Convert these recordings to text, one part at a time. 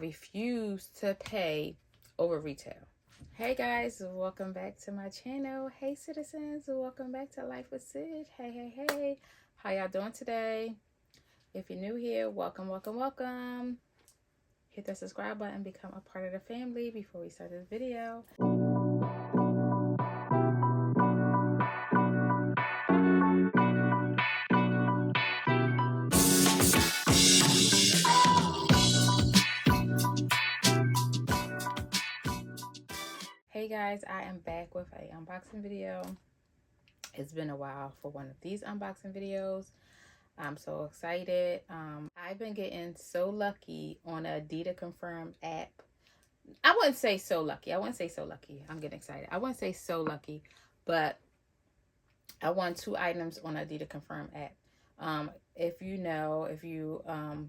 refuse to pay over retail. Hey guys, welcome back to my channel. Hey citizens, welcome back to Life with Sid. Hey. How y'all doing today? If you're new here, welcome. Hit the subscribe button, become a part of the family before we start this video. Hey guys, I am back with an unboxing video. It's been a while for one of these unboxing videos. I'm so excited. I've been getting so lucky on a Adidas Confirmed app. I wouldn't say so lucky. I'm getting excited. I wouldn't say so lucky, but I won 2 items on Adidas Confirmed app. If you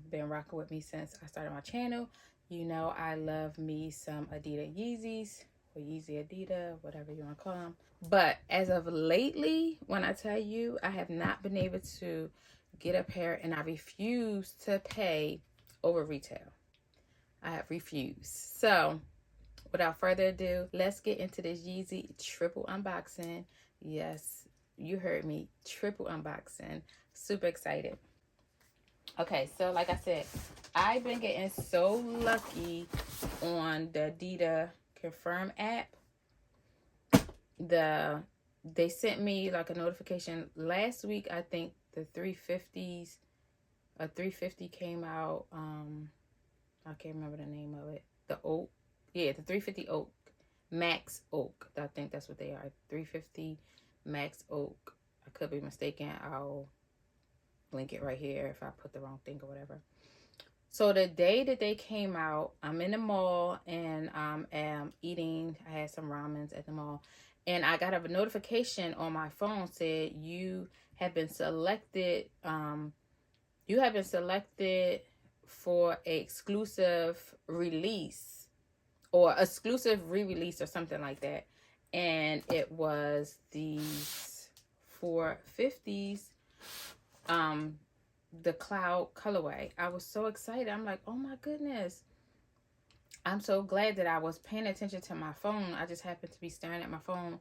been rocking with me since I started my channel, you know I love me some Adidas Yeezys, or Yeezy Adidas, whatever you want to call them. But as of lately, when I tell you, I have not been able to get a pair, and I refuse to pay over retail. I have refused. So without further ado, let's get into this Yeezy Triple unboxing. Yes, you heard me, triple unboxing. Super excited. Okay, so like I said, I've been getting so lucky on the Adidas Confirm app. They sent me like a notification last week. I think the 350s, a 350 came out. I can't remember the name of it. The Oat, yeah, the 350 Oat, Max Oak. I think that's what they are. 350 Max Oak. I could be mistaken. I'll link it right here if I put the wrong thing or whatever. So the day that they came out, I'm in the mall and am eating. I had some ramens at the mall, and I got a notification on my phone said you have been selected. You have been selected for an exclusive release or exclusive re-release or something like that. And it was these 450s, the cloud colorway. I was so excited. I'm like, oh my goodness. I'm so glad that I was paying attention to my phone. I just happened to be staring at my phone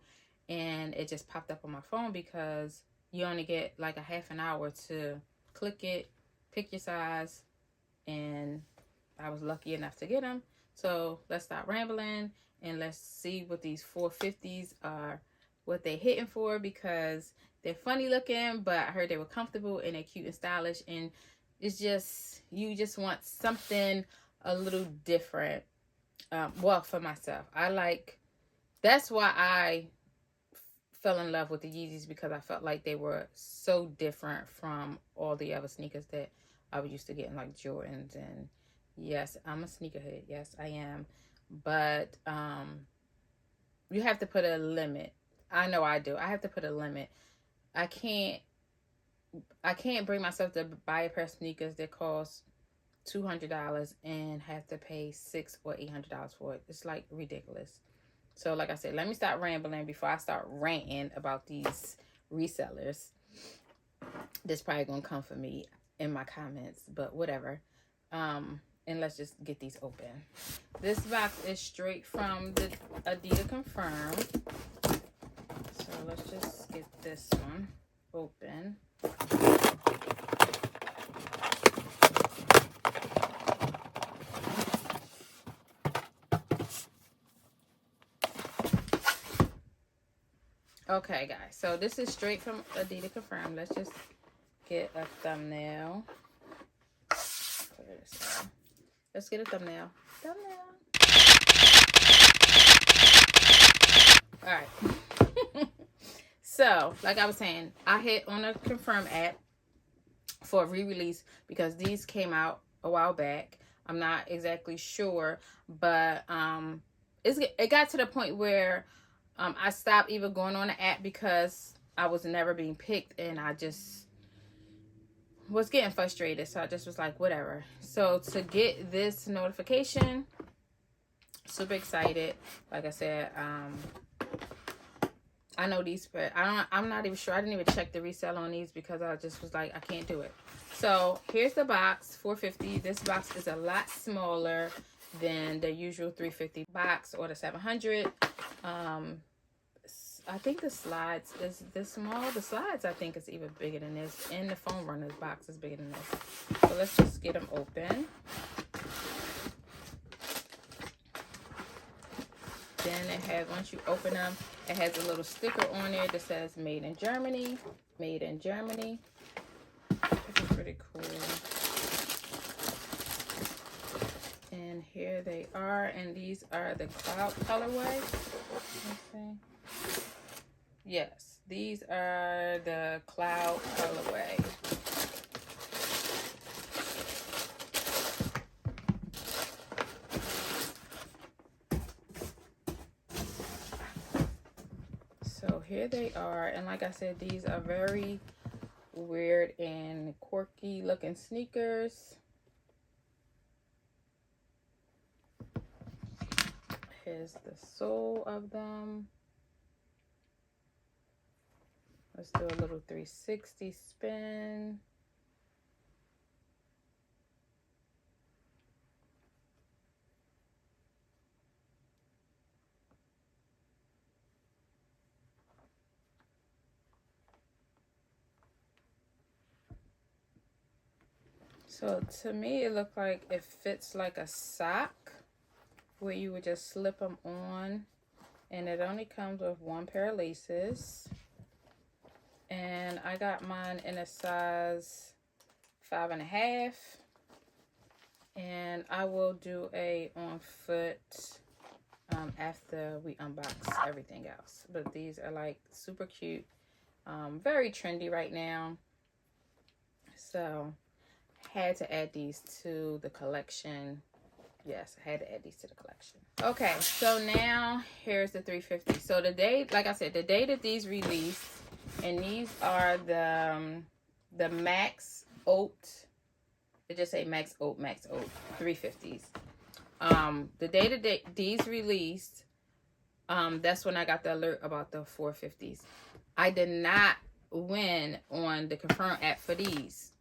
and it just popped up on my phone, because you only get like a half an hour to click it, pick your size, and I was lucky enough to get them. So let's stop rambling and let's see what these 450s are, what they're hitting for, because they're funny looking, but I heard they were comfortable and they're cute and stylish, and it's just, you just want something a little different. Well, for myself, that's why I fell in love with the Yeezys, because I felt like they were so different from all the other sneakers that I was used to getting, like Jordans. And yes, I'm a sneakerhead. Yes, I am. But you have to put a limit. I know I do. I have to put a limit. I can't bring myself to buy a pair of sneakers that cost $200 and have to pay $600 or $800 for it. It's like ridiculous. So like I said, let me stop rambling before I start ranting about these resellers. This probably gonna come for me in my comments, but whatever. And let's just get these open. This box is straight from the Adidas Confirm. So let's just get this one open. Okay, guys, so this is straight from Adidas Confirm. Let's just get a thumbnail. Let's get a thumbnail. All right. So, like I was saying, I hit on a Confirm app for a re-release because these came out a while back. I'm not exactly sure, but it got to the point where I stopped even going on the app because I was never being picked, and I just was getting frustrated. So I just was like, whatever. So to get this notification, super excited. Like I said, I know these, but I'm not even sure. I didn't even check the resale on these because I just was like, I can't do it. So here's the box, $4.50. This box is a lot smaller than the usual 350 box or the 700. I think the slides is this small. The slides I think is even bigger than this, and the foam runners box is bigger than this. So let's just get them open. Then it has, once you open them, it has a little sticker on there that says made in Germany. Made in Germany. Which is pretty cool. And here they are, and these are the cloud colorway. Let's see. Yes, these are the cloud colorway. So here they are, and like I said, these are very weird and quirky looking sneakers. Here's the sole of them. Let's do a little 360 spin. So to me, it looked like it fits like a sock, where you would just slip them on, and it only comes with one pair of laces. And I got mine in a size 5.5, and I will do a on foot after we unbox everything else. But these are like super cute, very trendy right now, so had to add these to the collection. Yes, I had to add these to the collection. Okay, so now here's the 350. So the day, like I said, the day that these released, and these are the MX Oat. They just say MX Oat 350s. The day that these released, that's when I got the alert about the 450s. I did not win on the confirm app for these.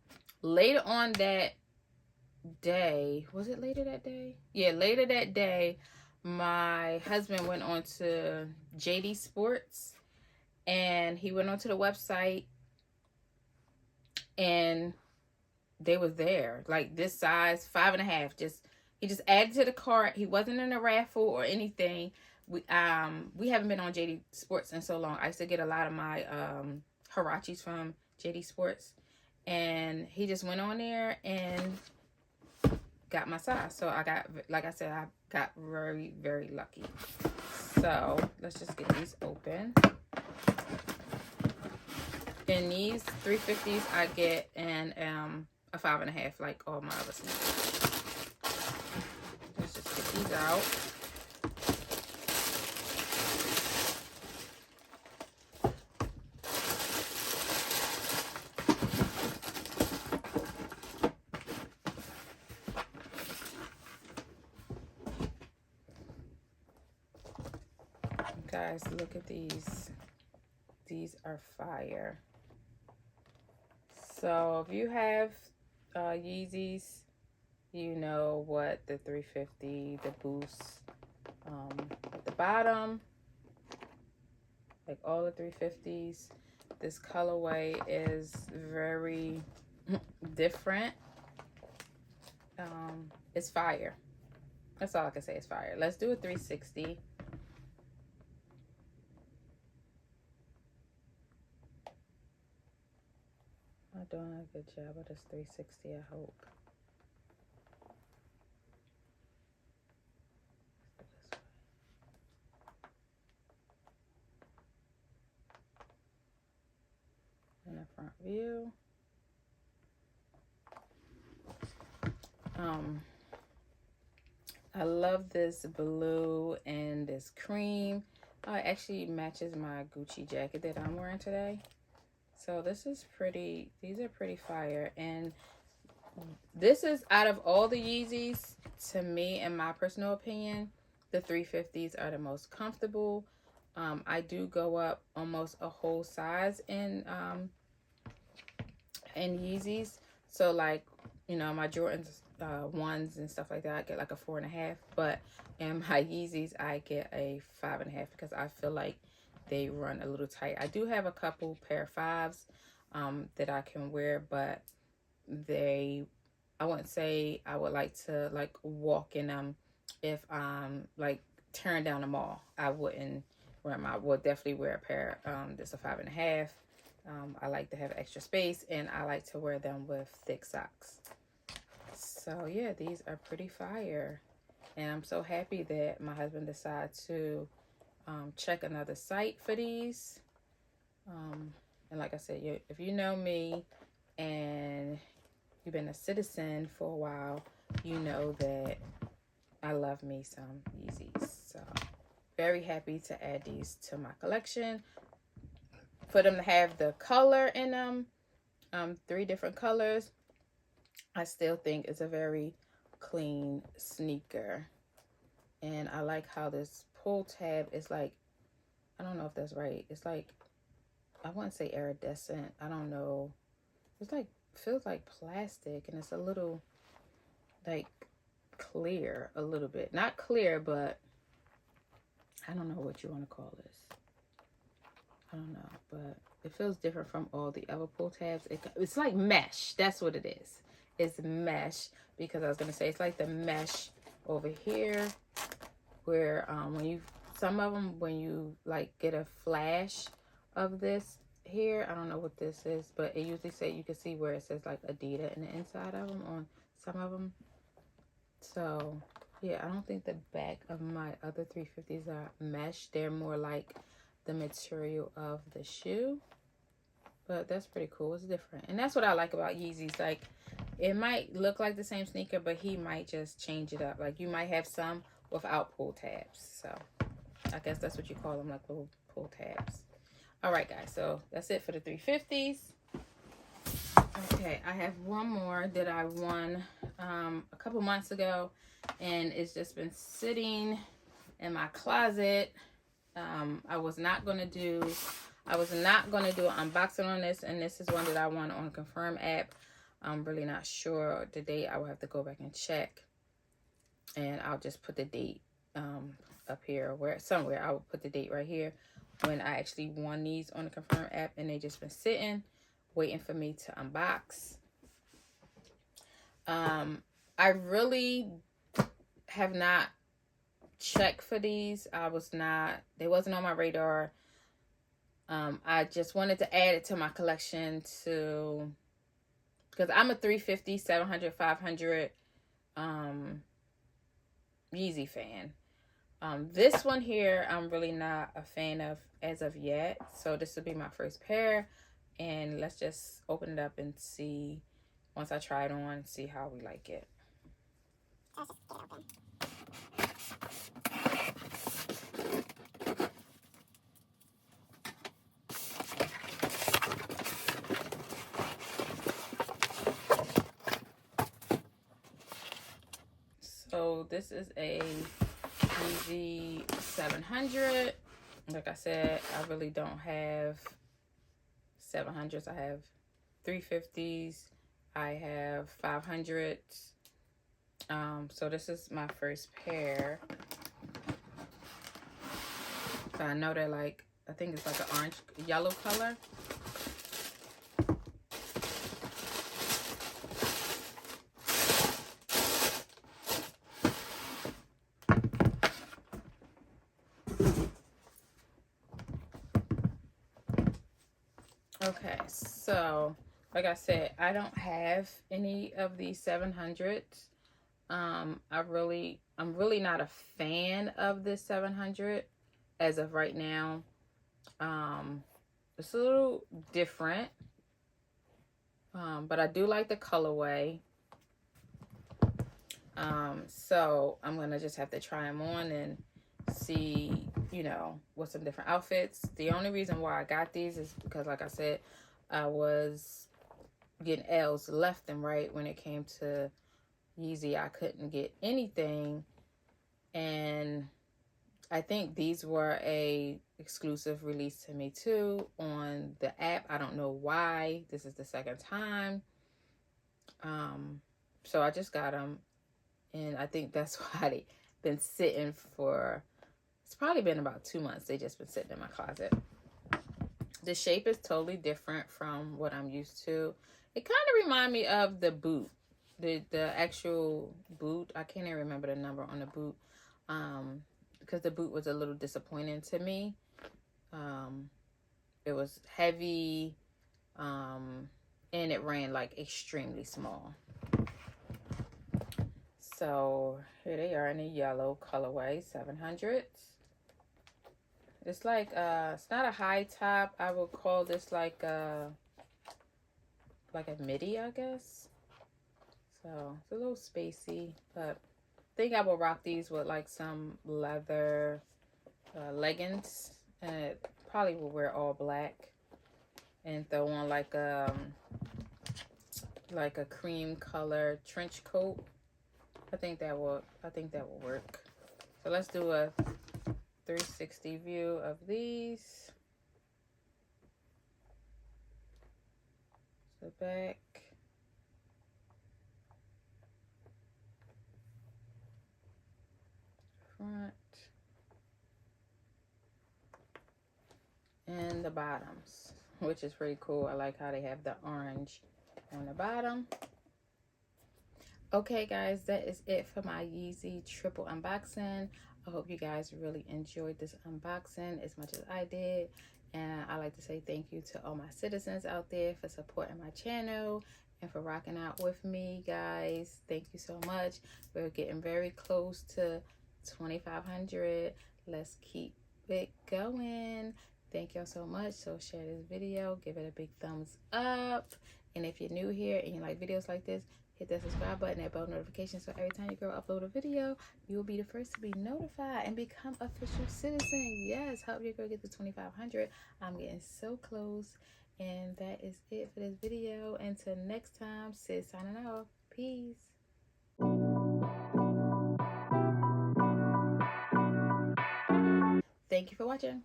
Later on that day, was it later that day? Yeah, later that day, my husband went on to JD Sports, and he went onto the website, and they was there, like this size 5.5. He just added to the cart. He wasn't in a raffle or anything. We haven't been on JD Sports in so long. I used to get a lot of my Harachis from JD Sports, and he just went on there and got my size. So I got, like I said, I got very, very lucky. So let's just get these open. In these 350s, I get in a 5.5, like all my other sneakers. Let's just get these out. Guys, look at these. These are fire. So if you have Yeezys, you know what the 350, the boost at the bottom, like all the 350s, this colorway is very different. It's fire. That's all I can say, is fire. Let's do a 360. I'm doing a good job of this 360, I hope. In the front view. I love this blue and this cream. It actually matches my Gucci jacket that I'm wearing today. So this is pretty, these are pretty fire. And this is, out of all the Yeezys, to me, in my personal opinion, the 350s are the most comfortable. I do go up almost a whole size in Yeezys. So like, you know, my Jordans ones and stuff like that, I get like a 4.5. But in my Yeezys, I get a 5.5 because I feel like they run a little tight. I do have a couple pair of fives that I can wear, but I wouldn't say I would like to like walk in them if I'm like tearing down the mall. I wouldn't wear them. I would definitely wear a pair that's a 5.5. I like to have extra space, and I like to wear them with thick socks. So yeah, these are pretty fire, and I'm so happy that my husband decided to check another site for these. And like I said, if you know me and you've been a citizen for a while, you know that I love me some Yeezys. So very happy to add these to my collection. For them to have the color in them, 3 different colors, I still think it's a very clean sneaker. And I like how this pull tab is like, I don't know if that's right. It's like, I wouldn't say iridescent. I don't know. It's like, feels like plastic, and it's a little like clear a little bit. Not clear, but I don't know what you want to call this. I don't know, but it feels different from all the other pull tabs. It's like mesh. That's what it is. It's mesh, because I was gonna say it's like the mesh over here, where some of them when you like get a flash of this here, I don't know what this is, but it usually say, you can see where it says like Adidas in the inside of them on some of them. So yeah, I don't think the back of my other 350s are mesh. They're more like the material of the shoe, but that's pretty cool. It's different, and that's what I like about Yeezys. Like, it might look like the same sneaker, but he might just change it up. Like, you might have some without pull tabs, so I guess that's what you call them, like little pull tabs. All right, guys, so that's it for the 350s. Okay, I have one more that I won a couple months ago, and it's just been sitting in my closet. I was not gonna do an unboxing on this, and this is one that I won on a Confirm app. I'm really not sure the date. I will have to go back and check, and I'll just put the date up here, where somewhere I will put the date right here when I actually won these on the Confirm app, and they just been sitting waiting for me to unbox. I really have not checked for these. They wasn't on my radar. I just wanted to add it to my collection because I'm a 350, 700, 500 Yeezy fan. This one here, I'm really not a fan of as of yet. So this will be my first pair. And let's just open it up and see, once I try it on, see how we like it. So let's just get it open. So this is a Yeezy 700. Like I said, I really don't have 700s. I have 350s. I have 500s. So this is my first pair. So I know they're like, I think it's like an orange, yellow color. Okay, so like I said, I don't have any of these 700s. I'm really not a fan of this 700 as of right now. It's a little different, but I do like the colorway. So I'm gonna just have to try them on and see, with some different outfits. The only reason why I got these is because, like I said, I was getting L's left and right when it came to Yeezy. I couldn't get anything, and I think these were a exclusive release to me too on the app. I don't know why. This is the second time. So I just got them, and I think that's why they been sitting for, it's probably been about 2 months. They just been sitting in my closet. The shape is totally different from what I'm used to. It kind of remind me of the boot, the actual boot. I can't even remember the number on the boot, because the boot was a little disappointing to me. It was heavy, and it ran like extremely small. So here they are in a yellow colorway, 700. It's like it's not a high top. I would call this like a midi, I guess. So it's a little spacey, but I think I will rock these with like some leather leggings, and probably will wear all black and throw on like a cream color trench coat. I think that will work. So let's do a 360 view of these. So back, front, and the bottoms, which is pretty cool. I like how they have the orange on the bottom. Okay, guys, that is it for my Yeezy Triple unboxing. I hope you guys really enjoyed this unboxing as much as I did. And I like to say thank you to all my citizens out there for supporting my channel and for rocking out with me, guys. Thank you so much. We're getting very close to 2,500. Let's keep it going. Thank y'all so much. So share this video, give it a big thumbs up. And if you're new here and you like videos like this, hit that subscribe button and bell notification so every time your girl upload a video, you will be the first to be notified and become official citizen. Yes, help your girl get to 2,500. I'm getting so close. And that is it for this video. Until next time, Sid signing off. Peace. Thank you for watching.